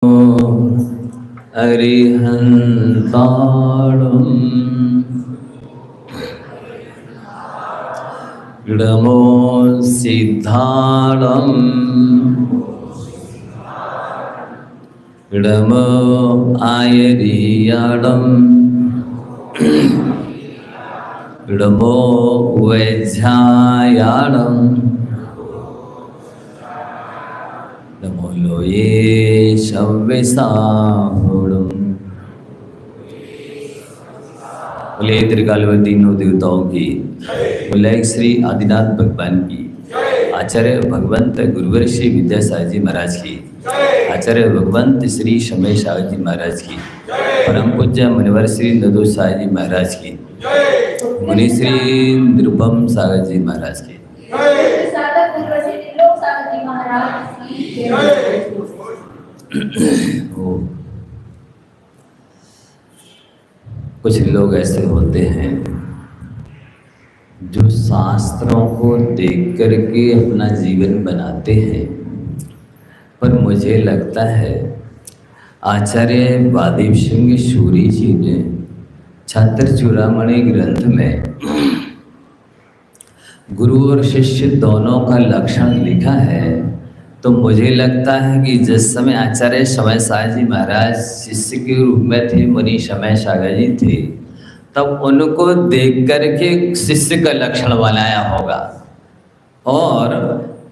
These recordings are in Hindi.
अरिहन्ताणं नमो सिद्धाणं नमो आयर्याणं नमो वैज्ञायाणं नमो लोये शव्यसाहुणं। बोले त्रिकालवती तीनों देवताओं की, बोले श्री आदिनाथ भगवान की, आचार्य भगवंत गुरुवर श्री विद्यासागर जी महाराज की, आचार्य भगवंत श्री समय सागर जी महाराज की, परम पूज्य मुनिवर श्री नदो सागर जी महाराज की, मुनि श्री निरुपम सागर जी महाराज की। कुछ लोग ऐसे होते हैं जो शास्त्रों को देख करके अपना जीवन बनाते हैं, पर मुझे लगता है आचार्य वादिव सिंह सूरी जी ने छात्र चूड़ामणि ग्रंथ में गुरु और शिष्य दोनों का लक्षण लिखा है। तो मुझे लगता है कि जिस समय आचार्य समय सागर जी महाराज शिष्य के रूप में थे, मुनि समय सागर जी थे, तब उनको देख करके शिष्य का लक्षण बनाया होगा। और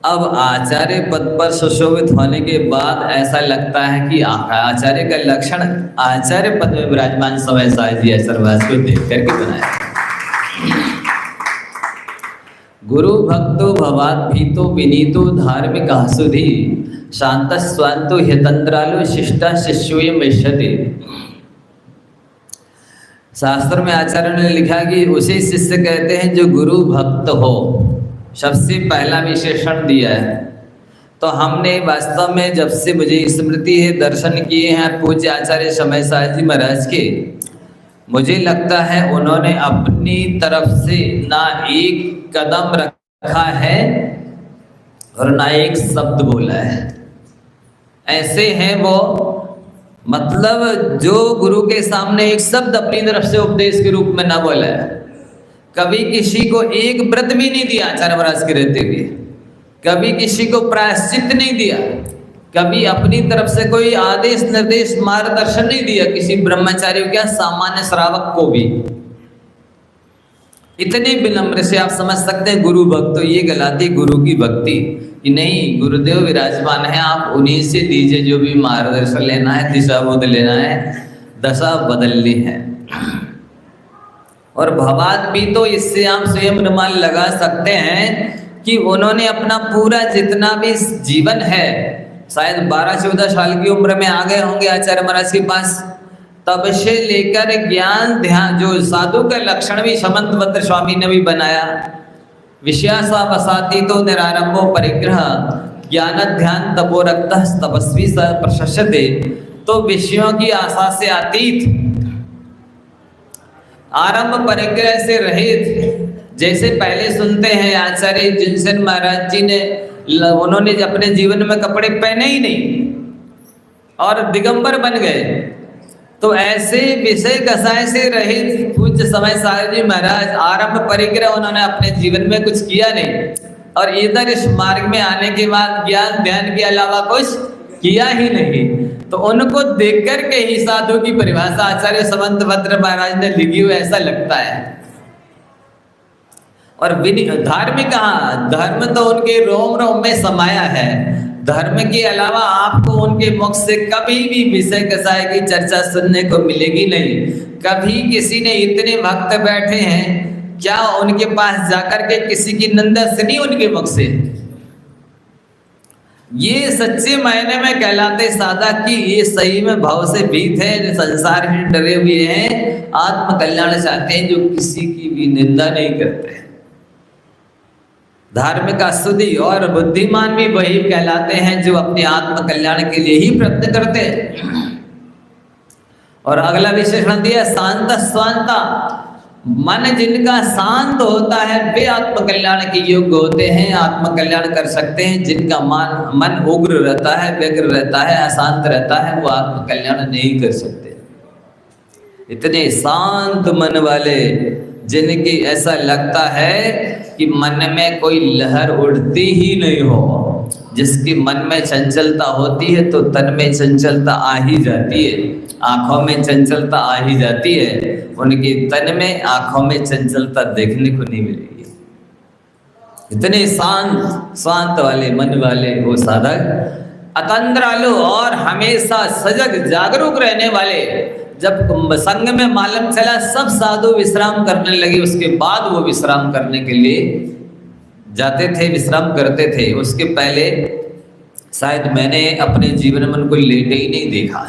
अब आचार्य पद पर सुशोभित होने के बाद ऐसा लगता है कि आचार्य का लक्षण आचार्य पद में विराजमान समय सागर जी आचार्य को देख करके बनाया। गुरु भक्तो भवात भीतो विनीतो धार्मिक सुधी शांत स्वांतो हितंद्रालो शिष्टा शिष्योयम इष्यते। शास्त्र में आचार्य ने लिखा कि उसे शिष्य कहते हैं जो गुरु भक्त हो। सबसे पहला विशेषण दिया है। तो हमने वास्तव में जब से मुझे स्मृति है दर्शन किए हैं पूज्य आचार्य समय सागर जी महाराज के, मुझे लगता है उन्होंने अपनी तरफ से ना एक कदम रखा है और ना एक शब्द बोला है। ऐसे हैं वो, मतलब जो गुरु के सामने एक शब्द अपनी तरफ से उपदेश के रूप में ना बोला है। कभी किसी को एक व्रत भी नहीं दिया आचार्य महाराज के रहते हुए, कभी किसी को प्रायश्चित नहीं दिया, कभी अपनी तरफ से कोई आदेश निर्देश मार्गदर्शन नहीं दिया किसी ब्रह्मचारी क्या सामान्य श्रावक को भी। इतने विनम्र से आप समझ सकते हैं गुरु भक्त। तो ये गलाती गुरु की भक्ति कि नहीं, गुरुदेव विराजमान है, आप उन्हीं से दीजिए जो भी मार्गदर्शन लेना है, दिशा बोध लेना है, दशा बदलनी है। और भवात भी तो इससे आप स्वयं अनुमान लगा सकते हैं कि उन्होंने अपना पूरा जितना भी जीवन है, शायद 12-14 साल की उम्र में आ गए होंगे आचार्य महाराज के पास, तब से लेकर ज्ञान ध्यान, जो साधु का लक्षण भी समंतभद्र स्वामी ने भी बनाया, विषयासा वसाती तो निरारंभो परिग्रह ज्ञान ध्यान तपोरक्त तपस्वी स प्रशस्यते। तो विषयों की आशा से अतीत, आरंभ परिग्रह से रहित, जैसे पहले सुनते हैं आचार्य जिनसेन महाराज जी ने, उन्होंने अपने जीवन में कपड़े पहने ही नहीं और दिगंबर बन गए। तो ऐसे विषय कसाय से रहित पूज्य समय सागर जी महाराज आरंभ परिग्रह उन्होंने अपने जीवन में कुछ किया नहीं, और इधर इस मार्ग में आने के बाद ज्ञान ध्यान के अलावा कुछ किया ही नहीं। तो उनको देख कर के ही साधु की परिभाषा आचार्य समंतभद्र महाराज ने लिखी हुई ऐसा लगता है। और धार्मिक कहाँ, धर्म तो उनके रोम रोम में समाया है। धर्म के अलावा आपको उनके मुख से कभी भी विषय कसाय की चर्चा सुनने को मिलेगी नहीं। कभी किसी ने इतने भक्त बैठे हैं, क्या उनके पास जाकर के किसी की निंदा सुनी उनके मुख से? ये सच्चे मायने में कहलाते साधक कि ये सही में भाव से भीत है, संसार में डरे हुए हैं, आत्म कल्याण चाहते हैं, जो किसी की भी निंदा नहीं करते। धार्मिक स्तुति और बुद्धिमान भी वही कहलाते हैं जो अपने आत्म कल्याण के लिए ही प्रयत्न करते हैं। और अगला विशेषण दिया शांत स्वांता, मन जिनका शांत होता है वे आत्मकल्याण के योग्य होते हैं, आत्मकल्याण कर सकते हैं। जिनका मन उग्र रहता है, व्यग्र रहता है, अशांत रहता है, वो आत्मकल्याण नहीं कर सकते। इतने शांत मन वाले जिनकी ऐसा लगता है कि मन में कोई लहर उड़ती ही नहीं हो, जिसके मन में चंचलता होती है तो तन में चंचलता आ ही जाती है, आंखों में चंचलता आ ही जाती है, उनके तन में आंखों में चंचलता देखने को नहीं मिलेगी। इतने शांत वाले मन वाले वो साधक अतंद्रालु और हमेशा सजग जागरूक रहने वाले। जब संग में मालूम चला सब साधु विश्राम करने लगे, उसके बाद वो विश्राम करने के लिए जाते थे, विश्राम करते थे। उसके पहले शायद मैंने अपने जीवन में उनको लेटे ही नहीं देखा।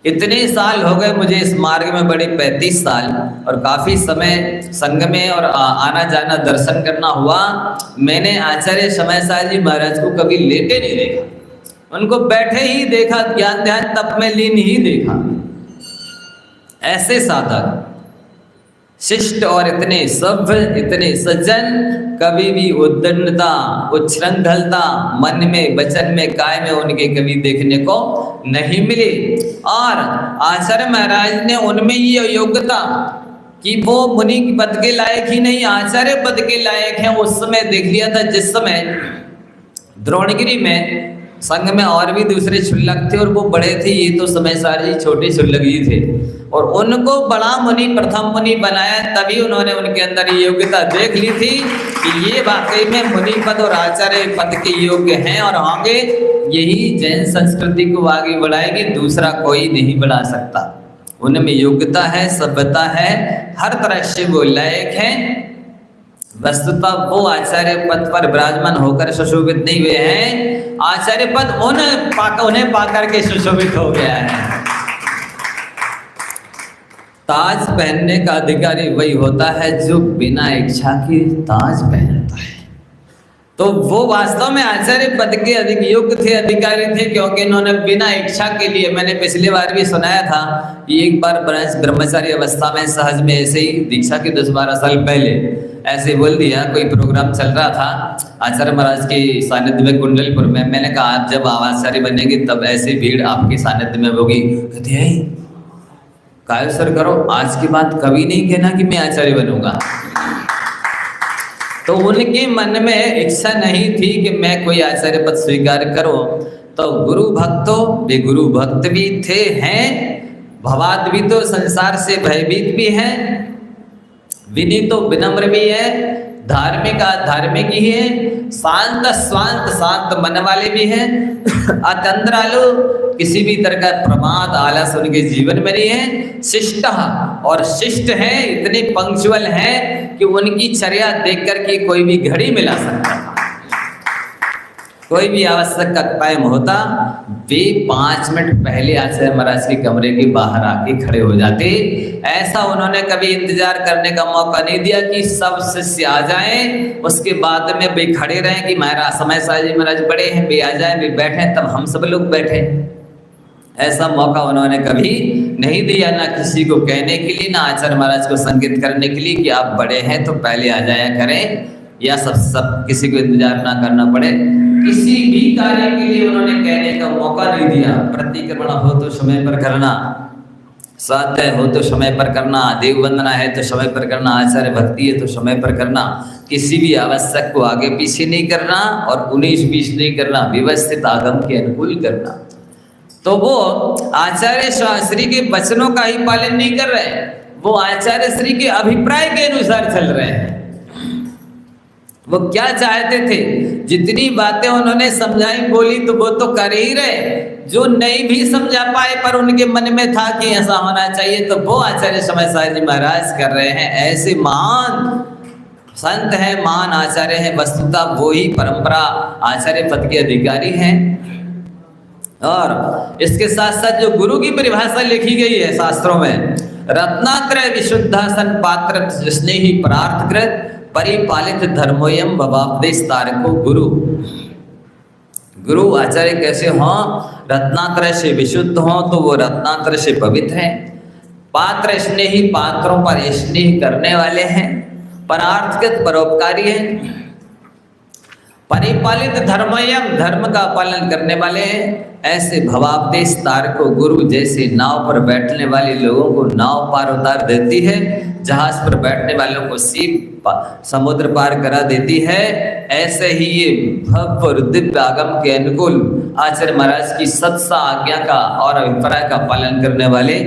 इतने साल हो गए मुझे इस मार्ग में, बड़े 35 साल, और काफ़ी समय संग में और आना जाना दर्शन करना हुआ। मैंने आचार्य समय साहब जी महाराज को कभी लेटे नहीं देखा, उनको बैठे ही देखा, ज्ञान ध्यान तप में लीन ही देखा। ऐसे साधक शिष्ट और इतने सभ्य, इतने सज्जन, कभी भी उद्दंडता, उच्छृंखलता मन में वचन में काय में उनके कभी देखने को नहीं मिली। और आचार्य महाराज ने उनमें ये योग्यता कि वो मुनि पद के लायक ही नहीं, आचार्य पद के लायक हैं, उस समय देख लिया था जिस समय द्रोणगिरी में संघ में और भी दूसरे क्षुल्लक थे और वो बड़े थे, ये तो समय सारे छोटे क्षुल्लक ही थे, और उनको बड़ा मुनि, प्रथम मुनि बनाया। तभी उन्होंने उनके अंदर ये योग्यता देख ली थी कि ये वाकई में मुनि पद और आचार्य पद के योग्य हैं और होंगे। यही जैन संस्कृति को आगे बढ़ाएगी, दूसरा कोई नहीं बढ़ा सकता। उनमें योग्यता है, सभ्यता है, हर तरह से वो लायक हैं। वस्तुतः वो आचार्य पद पर विराजमान होकर सुशोभित नहीं हुए हैं, आचार्य पद उन्हें पाकर के सुशोभित हो गया है। ताज पहनने का अधिकारी वही होता है जो बिना इच्छा के ताज पहनता है। तो वो वास्तव में आचार्य पद के अधिक योग्य थे, अधिकारी थे, क्योंकि इन्होंने बिना इच्छा के लिए, मैंने पिछली बार भी सुनाया था कि एक बार ब्रह्मचारी अवस्था में सहज में ऐसे ही दीक्षा के 10-12 साल पहले ऐसे बोल दिया, कोई प्रोग्राम चल रहा था आचार्य महाराज के सानिध्य में कुंडलपुर में। मैंने कहा आप जब आचार्य बनेंगे तब ऐसी भीड़ आपके सानिध्य में होगी। कहते हैं काय सर करो, आज की बात कभी नहीं कहना कि मैं आचार्य बनूंगा। तो उनके मन में इच्छा नहीं थी कि मैं कोई आचार्य पद स्वीकार करूं। तो गुरु भक्तों, वे गुरु भक्त भी थे, हैं, भवाद भी, तो संसार से भयभीत भी हैं, विनीत विनम्र भी है, धार्मिक आधार्मिक ही है, शांत शांत मन वाले भी हैं, अतंद्रालु, किसी भी तरह का प्रमाद आलस उनके जीवन में नहीं है, शिष्ट और शिष्ट हैं, इतने पंक्चुअल हैं कि उनकी चर्या देख कर के कोई भी घड़ी मिला सकता, कोई भी आवश्यक टाइम होता, वे 5 मिनट पहले आचार्य महाराज के कमरे के बाहर आके खड़े हो जाते। ऐसा उन्होंने कभी इंतजार करने का मौका नहीं दिया कि सब शिष्य आ जाएं, उसके बाद में वे खड़े रहें कि महाराज समय साहब जी महाराज बड़े हैं, वे आ जाएं, वे बैठे तब हम सब लोग बैठे। ऐसा मौका उन्होंने कभी नहीं दिया, ना किसी को कहने के लिए, ना आचार्य महाराज को संकेत करने के लिए कि आप बड़े हैं तो पहले आ जाया करें, या सब किसी को इंतजार ना करना पड़े। किसी भी कार्य के लिए उन्होंने कहने का मौका नहीं दिया। प्रतिक्रमण हो तो समय पर करना, स्वाध्याय हो तो समय पर करना, देव वंदना है तो समय पर करना, आचार्य भक्ति है तो समय पर करना, किसी भी आवश्यक को आगे पीछे नहीं करना और 19-20 नहीं करना, व्यवस्थित आगम के अनुकूल करना। तो वो आचार्य श्री के वचनों का ही पालन नहीं कर रहे हैं, वो आचार्य श्री के अभिप्राय के अनुसार चल रहे हैं। वो क्या चाहते थे, जितनी बातें उन्होंने समझाई बोली तो वो तो कर ही रहे, जो नहीं भी समझा पाए पर उनके मन में था कि ऐसा होना चाहिए तो वो आचार्य समय साहब जी महाराज कर रहे हैं। ऐसे महान संत हैं, महान आचार्य हैं, वस्तुतः वो ही परंपरा आचार्य पद के अधिकारी हैं। और इसके साथ साथ जो गुरु की परिभाषा लिखी गई है शास्त्रों में, रत्नात्रय विशुद्धासन पात्र स्नेही परार्थकृत परिपालित धर्मोयम भवापदेश तारको गुरु। गुरु आचार्य कैसे हों, रत्नात्रय से विशुद्ध हों, तो वो रत्नात्रय से पवित्र हैं, पात्र स्नेही, पात्रों पर स्नेह करने वाले हैं, परार्थकृत परोपकारी हैं, परिपालित धर्मयम, धर्म का पालन करने वाले हैं। ऐसे भवाब्देश तारको गुरु जैसे नाव पर बैठने वाले लोगों को नाव पार उतार देती है, जहाज पर बैठने वालों को सीप समुद्र पार करा देती है, ऐसे ही ये भव्य और दिव्य आगम के अनुकूल आचार्य महाराज की सत्सा आज्ञा का और अभिप्राय का पालन करने वाले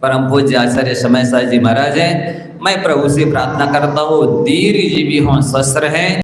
परम पूज्य आचार्य समय साहब जी महाराज हैं। मैं प्रभु से प्रार्थना करता हूँ दीर्घजीवी हों, स्वस्थ रहें।